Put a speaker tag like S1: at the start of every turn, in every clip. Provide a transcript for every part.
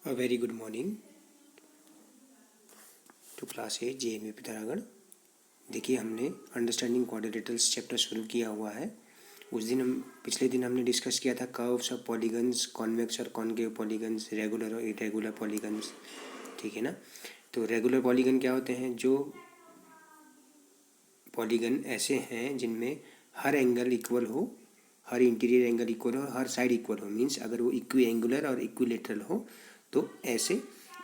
S1: A very good morning to class 8 JMA पिथारागढ़। देखिए, हमने understanding quadrilaterals chapter शुरू किया हुआ है। पिछले दिन हमने डिस्कस किया था कर्व्स ऑफ पॉलीगन्स, कॉन्वेक्स और कॉनकेव पॉलीगन्स, रेगुलर और इरेगुलर पॉलीगन्स। ठीक है ना। तो रेगुलर पॉलीगन क्या होते हैं? जो पॉलीगन ऐसे हैं जिनमें हर एंगल इक्वल हो, हर इंटीरियर एंगल इक्वल हो, हर साइड इक्वल हो। मीन्स अगर वो इक्वी एंगुलर और इक्विलेटरल हो तो ऐसे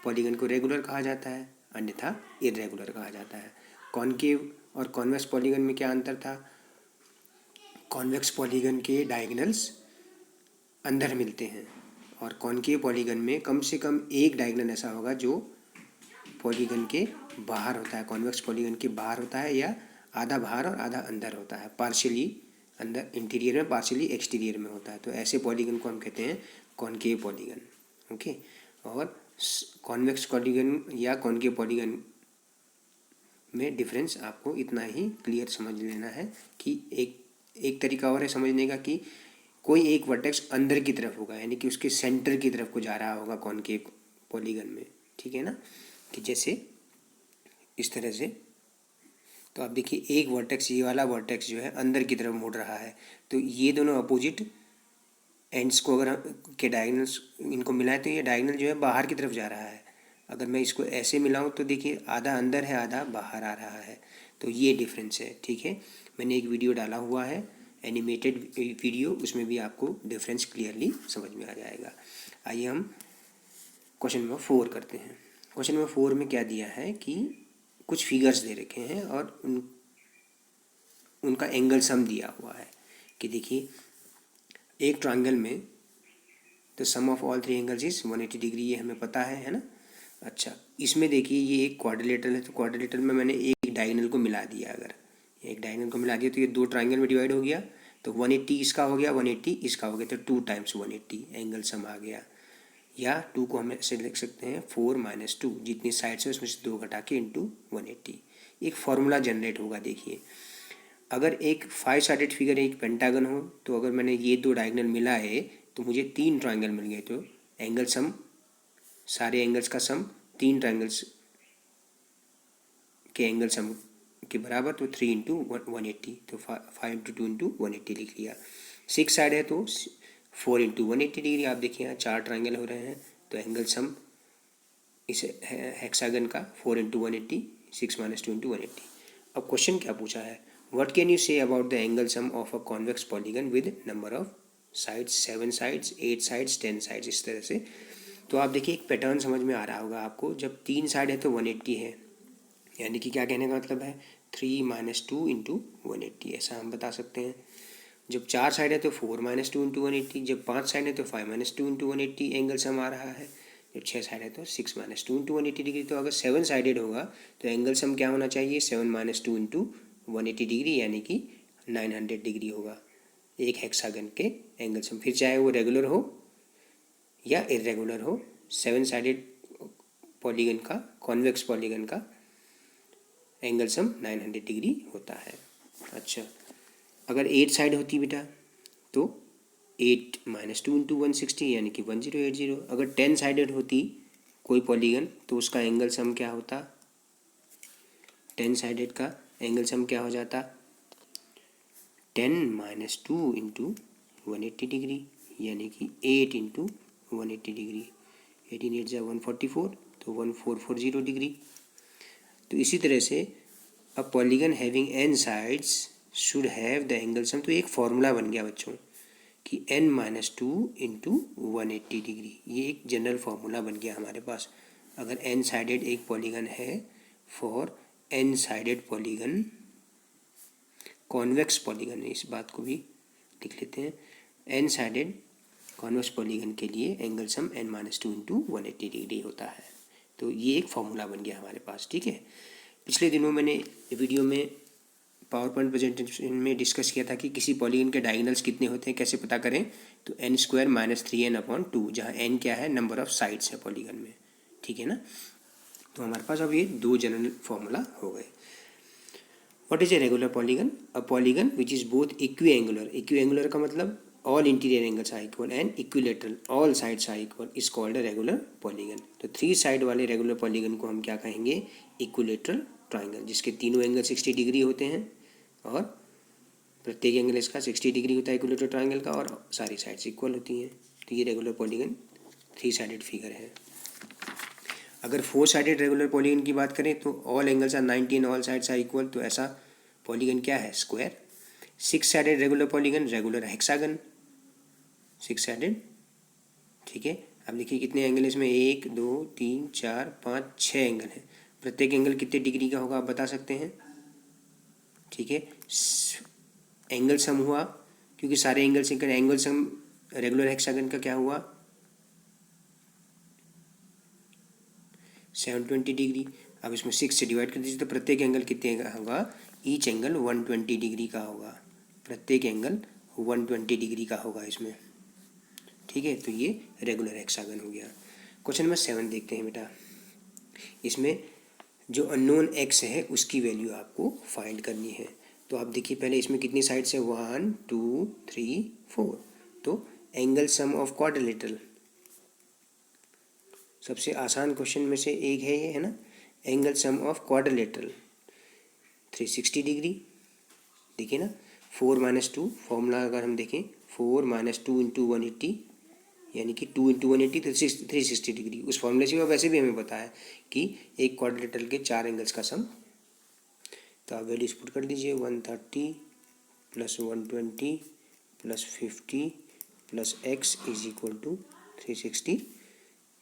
S1: पॉलीगन को रेगुलर कहा जाता है, अन्यथा इरेगुलर कहा जाता है। कॉनकेव और कॉन्वेक्स पॉलीगन में क्या अंतर था? कॉन्वेक्स पॉलीगन के डायगोनल्स अंदर मिलते हैं और कॉनकेव पॉलीगन में कम से कम एक डायगोनल ऐसा होगा जो पॉलीगन के बाहर होता है, कॉन्वेक्स पॉलीगन के बाहर होता है, या आधा बाहर और आधा अंदर होता है, पार्शियली अंदर इंटीरियर में, पार्शियली एक्सटीरियर में होता है। तो ऐसे पॉलीगन को हम कहते हैं कॉनकेव पॉलीगन। ओके। और कॉन्वेक्स पॉलीगन या कॉनकेव पॉलीगन में डिफरेंस आपको इतना ही क्लियर समझ लेना है कि एक तरीका और है समझने का कि कोई एक वर्टेक्स अंदर की तरफ होगा, यानी कि उसके सेंटर की तरफ को जा रहा होगा कॉनकेव पॉलीगन में। ठीक है ना। कि जैसे इस तरह से, तो आप देखिए एक वर्टेक्स, ये वाला वर्टेक्स जो है अंदर की तरफ मुड़ रहा है, तो ये दोनों अपोजिट एंड्स को अगर हम के डायगोनल्स इनको मिलाएं तो ये डायगोनल जो है बाहर की तरफ जा रहा है। अगर मैं इसको ऐसे मिलाऊं तो देखिए आधा अंदर है, आधा बाहर आ रहा है। तो ये डिफरेंस है। ठीक है। मैंने एक वीडियो डाला हुआ है, एनिमेटेड वीडियो, उसमें भी आपको डिफरेंस क्लियरली समझ में आ जाएगा। आइए हम क्वेश्चन नंबर 4 करते हैं। क्वेश्चन नंबर 4 में क्या दिया है कि कुछ फिगर्स दे रखे हैं और उनका एंगल सम दिया हुआ है। कि देखिए एक ट्रायंगल में the sum of all three angles is 180 degree, ये हमें पता है ना। अच्छा, इसमें देखिए ये एक क्वाड्रिलेटरल है, तो क्वाड्रिलेटरल में मैंने एक डायगोनल को मिला दिया। अगर एक डायगोनल को मिला दिया तो ये दो ट्रायंगल में डिवाइड हो गया, तो 180 इसका हो गया, 180 इसका हो गया, तो 2 टाइम्स 180 एंगल सम आ गया। या 2 को हम ऐसे लिख सकते हैं 4 - 2, जितनी साइड्स है उसमें से 2 घटा के इंटू 180। एक फॉर्मूला जनरेट होगा। देखिए अगर एक 5 साइडेड फिगर एक पेंटागन हो, तो अगर मैंने ये दो डायगोनल मिलाए तो मुझे 3 ट्रायंगल मिल गए। तो एंगल सम, सारे एंगल्स का सम 3 ट्रायंगल्स के एंगल सम के बराबर, तो 3 इंटू 180, तो 5 इंटू 2 इंटू 180 लिख लिया। 6 साइड है तो 4 इंटू 180 डिग्री। आप देखिए यहाँ 4 ट्रायंगल हो रहे हैं, तो एंगल सम इस हेक्सागन का 4 इंटू 180, 6 - 2 इंटू 180। अब क्वेश्चन क्या पूछा है? What can you say about the angle sum of a convex polygon with number of sides, 7 sides, 8 sides, 10 sides, इस तरह से। तो आप देखिए एक पैटर्न समझ में आ रहा होगा आपको। जब 3 साइड है तो 180 है, यानी कि क्या कहने का मतलब है 3 - 2 इंटू 180, ऐसा हम बता सकते हैं। जब 4 साइड है तो 4 - 2 इंटू 180, जब 5 साइड है तो 5 - 2 इंटू 180 एंगल सम आ रहा है। जब 6 साइड है तो 6 - 2 इंटू 180 डिग्री। तो अगर 7 साइडेड होगा तो एंगल सम क्या होना चाहिए? 7 - 2 इंटू 180 डिग्री, यानी कि 900 डिग्री होगा एक हेक्सागन के एंगल सम। फिर चाहे वो रेगुलर हो या इरेगुलर हो, 7 साइडेड पॉलीगन का, कॉन्वेक्स पॉलीगन का एंगल सम 900 डिग्री होता है। अच्छा, अगर 8 साइड होती बेटा तो 8 - 2 इंटू 160, यानी कि 1080। अगर 10 साइडेड होती कोई पॉलीगन तो उसका एंगल सम क्या होता? 10 साइडेड का एंगल सम क्या हो जाता? 10 - 2 इंटू 180 डिग्री, यानी कि 8 इंटू 180 डिग्री। 18 8 = 144, तो 1440 डिग्री। तो इसी तरह से a polygon having n sides should have the angle sum. तो एक फॉर्मूला बन गया बच्चों कि n - 2 इंटू 180 डिग्री, ये एक जनरल फार्मूला बन गया हमारे पास। अगर n साइडेड एक पॉलीगन है, for n sided polygon, convex polygon, इस बात को भी लिख लेते हैं, n साइडेड कॉन्वेक्स पॉलीगन के लिए angle sum n - 2 into 180 degree होता है। तो ये एक फॉर्मूला बन गया हमारे पास। ठीक है। पिछले दिनों मैंने वीडियो में पावर पॉइंट प्रेजेंटेशन में डिस्कस किया था कि किसी पॉलीगन के डायगोनल्स कितने होते हैं, कैसे पता करें। तो n² - 3n/2, जहाँ n क्या है? नंबर ऑफ साइड्स है पॉलीगन में। ठीक है ना। तो हमारे पास अब ये दो जनरल फॉर्मूला हो गए। What is a regular polygon? A polygon which is both equi angular. Equi angular का मतलब all interior angles are equal and equilateral all sides are equal is called a regular polygon. तो 3 side वाले regular polygon को हम क्या कहेंगे? Equilateral triangle, जिसके तीनों एंगल 60 डिग्री होते हैं और प्रत्येक एंगल इसका 60 डिग्री होता है इक्विलेटरल ट्राइंगल का, और सारी साइड्स इक्वल होती हैं। तो ये रेगुलर पॉलीगन 3 साइडेड फिगर है। अगर 4 साइडेड रेगुलर पॉलीगन की बात करें तो all angles are 90 and all sides are equal, तो ऐसा पॉलीगन क्या है? Square. 6 sided regular polygon regular hexagon, 6 sided. ठीक है, अब देखिए कितने एंगल इसमें, 1 2 3 4 5 6 एंगल हैं। प्रत्येक एंगल कितने डिग्री का होगा आप बता सकते हैं? ठीक है, एंगल सम हुआ क्योंकि सारे एंगल से एंगल सम रेगुलर हेक्सागन का क्या हुआ? 720 डिग्री। अब इसमें 6 से डिवाइड कर दीजिए तो प्रत्येक एंगल कितने का होगा? ईच एंगल 120 डिग्री का होगा, प्रत्येक एंगल 120 डिग्री का होगा इसमें। ठीक है, तो ये रेगुलर हेक्सागन हो गया। क्वेश्चन नंबर 7 देखते हैं बेटा। इसमें जो अननोन एक्स है उसकी वैल्यू आपको फाइंड करनी है। तो आप देखिए पहले इसमें कितनी साइड्स है? 1 2 3 4। तो एंगल सम ऑफ क्वाड्रिलेटरल सबसे आसान क्वेश्चन में से एक है ये, है ना? Angle sum of quadrilateral 360 degree. देखिए ना, 4 - 2 फॉर्मूला अगर हम देखें, 4 - 2 × 180 यानी कि 2 × 180 360 डिग्री। उस फॉर्मूले से वैसे भी हमें पता है कि एक क्वाड्रिलेटरल के 4 एंगल्स का सम। तो आप वैल्यूज पुट कर दीजिए, 130 + 120 + 50 + x = 360।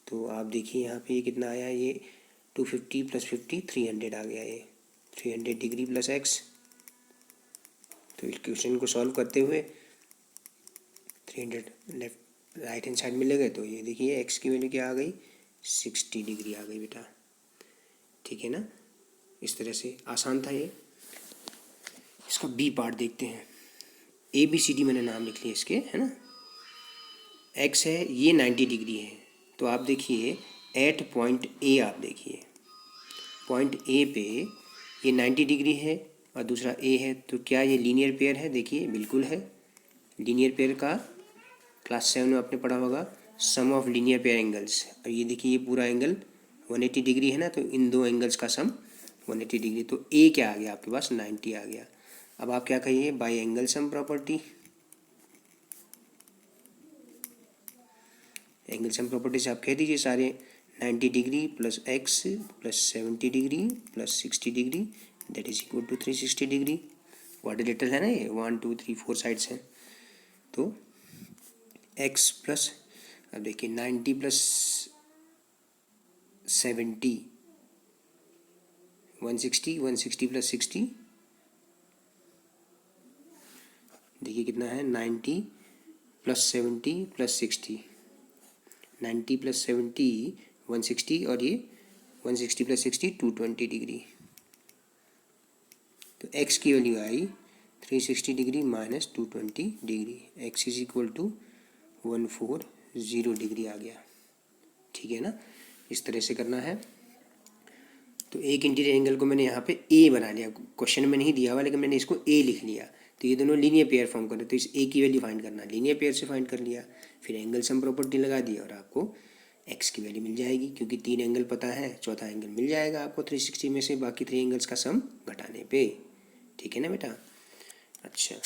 S1: तो आप देखिए यहाँ पे ये कितना आया? ये 250 + 50 300 आ गया। ये 300 डिग्री + x। तो इस क्वेश्चन को सॉल्व करते हुए 300 लेफ्ट राइट हैंड साइड में ले गए तो ये देखिए x की वैल्यू क्या आ गई? 60 डिग्री आ गई बेटा। ठीक है ना, इस तरह से आसान था ये। इसका बी पार्ट देखते हैं। ABCD मैंने नाम लिख लिया इसके, है ना? x है, ये 90 डिग्री है। तो आप देखिए एट पॉइंट A, आप देखिए पॉइंट A पे ये 90 डिग्री है और दूसरा A है। तो क्या ये लीनियर पेयर है? देखिए बिल्कुल है। लीनियर पेयर का क्लास 7 में आपने पढ़ा होगा, सम ऑफ लीनियर पेयर एंगल्स। और ये देखिए ये पूरा एंगल 180 डिग्री है ना, तो इन दो एंगल्स का सम 180 डिग्री। तो A क्या आ गया आपके पास? 90 आ गया। अब आप क्या कहिए? By angle sum property. Angle sum property से आप कह दीजिए सारे 90 degree + x + 70 degree + 60 degree that is equal to 360 degree. Quadrilateral है ना ये, 1 2 3 4 साइड्स हैं। तो x प्लस, अब देखिए 90 + 70 160, 160 + 60 देखिए कितना है? 90 + 70 + 60, 90 + 70 160 और ये 160 + 60 220 डिग्री। तो x की वैल्यू आई 360 डिग्री - 220 डिग्री। x = 140 डिग्री आ गया। ठीक है ना, इस तरह से करना है। तो एक इंटीरियर एंगल को मैंने यहाँ पे A बना लिया, क्वेश्चन में नहीं दिया हुआ लेकिन मैंने इसको A लिख लिया। तो ये दोनों लीनियर पेयर फॉर्म कर रहे, तो इस A की वैल्यू फाइंड करना, लीनियर पेयर से फाइंड कर लिया। फिर एंगल सम प्रॉपर्टी लगा दी और आपको x की वैल्यू मिल जाएगी, क्योंकि 3 एंगल पता है, चौथा एंगल मिल जाएगा आपको 360 में से बाकी 3 एंगल्स का सम घटाने पे। ठीक है ना बेटा? अच्छा,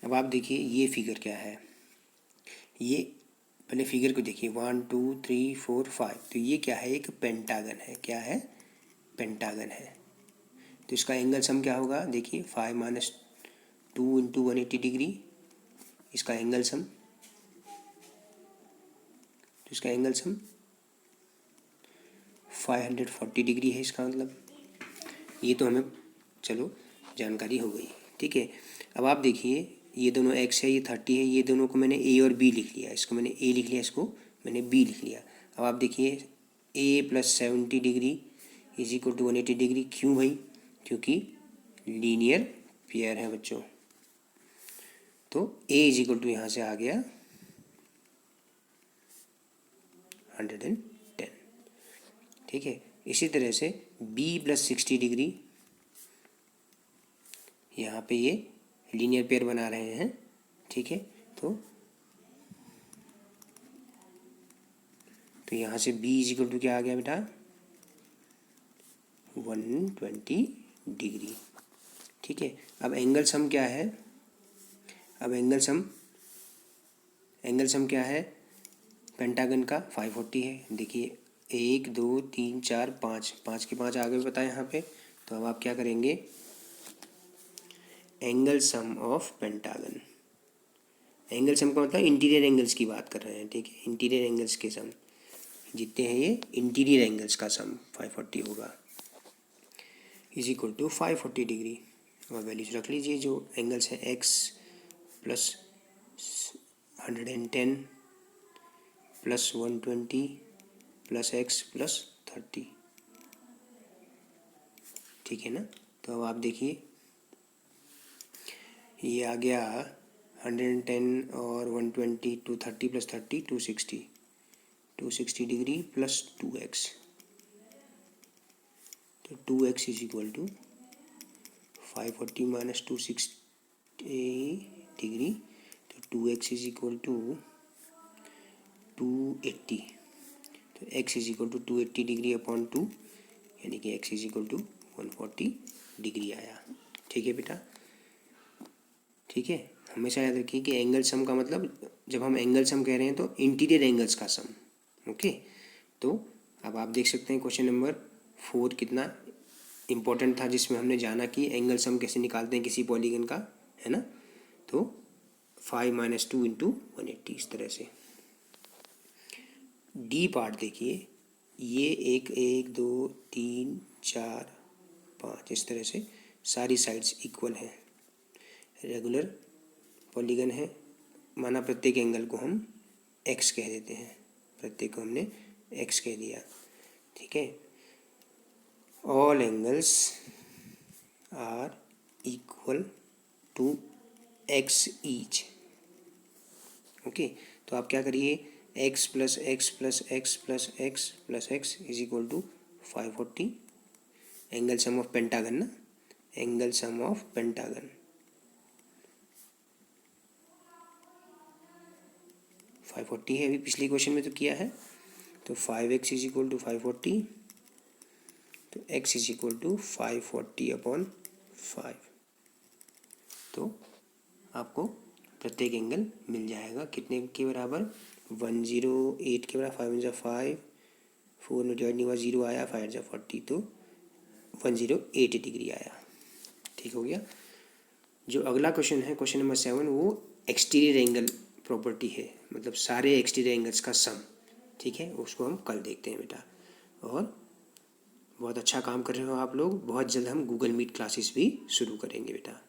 S1: अब आप देखिए ये फिगर क्या है। ये पहले फिगर को देखिए, 1 2 3 4 5। तो ये क्या है? एक पेंटागन है। क्या है? पेंटागन है। तो इसका एंगल सम क्या होगा? देखिए 5 - 2 × 180 डिग्री इसका एंगल सम। तो इसका एंगल सम 540 डिग्री है इसका मतलब। ये तो हमें चलो जानकारी हो गई। ठीक है, अब आप देखिए ये दोनों x है, ये 30 है, ये दोनों को मैंने A और B लिख लिया। इसको मैंने A लिख लिया, इसको मैंने B लिख लिया। अब आप देखिए A + 70 डिग्री = 180 डिग्री। क्यों भाई? क्योंकि लीनियर पेयर है बच्चों। तो A = यहाँ से आ गया 110। ठीक है, इसी तरह से B + 60 डिग्री, यहाँ पे ये लीनियर पेयर बना रहे हैं, ठीक है। तो यहाँ से b इजिकल टू क्या आ गया बेटा, 120 डिग्री, ठीक है। अब एंगल सम क्या है, अब एंगल सम क्या है पेंटागन का, 540 है। देखिए 1 2 3 4 5, 5 के 5 आगे बताए यहाँ पे। तो अब आप क्या करेंगे, angle sum of pentagon, angle sum का मतलब इंटीरियर एंगल्स की बात कर रहे हैं, ठीक है। इंटीरियर एंगल्स के सम जितने हैं ये इंटीरियर एंगल्स का सम 540 होगा, इज इक्वल टू 540 डिग्री। और वैल्यूज रख लीजिए, जो एंगल्स हैं x plus 110 plus 120 plus x plus 30, ठीक है ना। तो अब आप देखिए ये आ गया 110 और 120, 230 प्लस 30 260 डिग्री प्लस 2x, तो 2x is equal to 540 minus 260 degree, तो 2x इज इक्वल टू 280, तो x is equal to 280 degree upon 2, यानी कि x is equal to 140 degree आया, ठीक है बेटा, ठीक है। हमेशा याद रखिए कि एंगल सम का मतलब, जब हम एंगल सम कह रहे हैं तो इंटीरियर एंगल्स का सम, ओके। तो अब आप देख सकते हैं क्वेश्चन नंबर 4 कितना इम्पोर्टेंट था, जिसमें हमने जाना कि एंगल सम कैसे निकालते हैं किसी पॉलीगन का, है ना। तो 5 माइनस 2 इंटू 180 इस तरह से। डी पार्ट देखिए, ये 1 1 2 3 4 5 इस तरह से सारी साइड्स इक्वल हैं, रेगुलर पॉलीगन है, माना प्रत्येक एंगल को हम x कह देते हैं, प्रत्येक को हमने x कह दिया, ठीक है। All angles are equal to x each, okay. तो आप क्या करिए, x plus x plus x plus x plus x is equal to 540, angle sum of pentagon ना, एंगल सम ऑफ पेंटागन 540 है, अभी पिछले क्वेश्चन में तो किया है। तो 5x इज इक्वल टू 540, तो x is equal to 540 upon 5, तो आपको प्रत्येक एंगल मिल जाएगा कितने के बराबर, 108 के बराबर, 5 5 4 में डिवाइड नहीं हुआ 0 आया, 5 40, तो 108 डिग्री आया, ठीक हो गया। जो अगला क्वेश्चन है क्वेश्चन नंबर 7, वो एक्सटीरियर एंगल प्रॉपर्टी है, मतलब सारे एक्सटीरियर एंगल्स का सम, ठीक है। उसको हम कल देखते हैं बेटा। और बहुत अच्छा काम कर रहे हो आप लोग, बहुत जल्द हम गूगल मीट क्लासेस भी शुरू करेंगे बेटा।